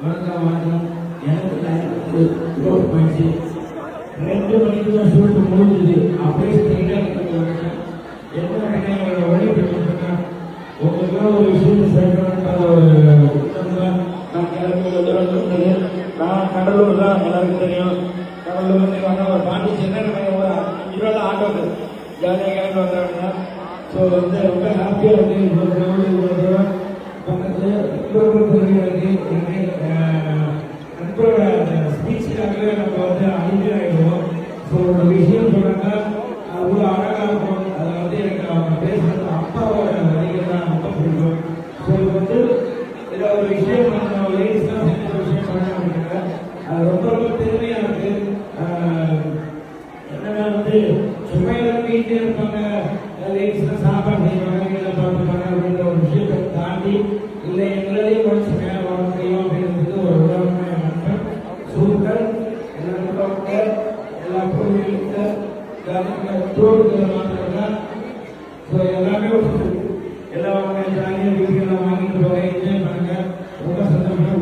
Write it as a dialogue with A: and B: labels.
A: வணக்கம் வணக்கம். எனக்கு க்ளோஸ் பண்ணிச்சு 2 மணிக்கு தான் ஷூட் முடிஞ்சுது. அப்படியே ஸ்ட்ரெயிட்டாக என்ன உழைப்பு உங்களுக்குலாம் ஒரு விஷயத்தை சேர்க்கணுன்ற ஒரு நான் கிளம்பி நான் கடலூர் தான் எல்லாருக்கும் தெரியும். கடலூர் வந்த ஒரு பாண்டி சென்னை இருபது ஆட்டோக்கு ஜாலியாக கிளம்பி வந்தாங்கன்னா ஸோ வந்து ரொம்ப ஹாப்பியாக இருக்குது. பக்கத்தில் நண்பரோட ஸ்பீச்சுக்காகவே நம்ம வந்து அடிமை ஆகிடுவோம். ஸோ ஒரு விஷயம் சொல்கிறாங்க அவ்வளோ அழகாக இருக்கும். அதை வந்து எனக்கு அவங்க பேசுகிறது அப்பாவோட வரிகள் தான் ரொம்ப பிடிக்கும். ஸோ இது வந்து இதில் ஒரு விஷயம் நம்ம லேடிஸ்லாம் செஞ்ச ஒரு விஷயம் பண்ண அப்படின்னாங்க. அது ரொம்ப ரொம்ப பெருமையாக இருக்குது. என்னன்னா வந்து சுமையெல்லாம் வீட்டிலே இருப்பாங்க, லேடிஸ்லாம் சாப்பாடு செய்வாங்க, வீட்டில் பார்த்துப்பாங்க அப்படின்ற ஒரு விஷயத்தை தாண்டி இல்லை எங்களையும் குறைச்சி மேலே வர முடியும் அப்படின்றது ஒரு உதாரணமாக நண்பன் சூப்பர். எல்லாருக்கும் எல்லா பொருளுக்கு தோடுகளை மாற்றுறாங்க. ஸோ எல்லாமே எல்லாம் ஜாலியாக வீட்டுக்கெல்லாம் வாங்கிட்டு போக என்ஜாய் பண்ணுங்க. ரொம்ப சந்தோஷமாக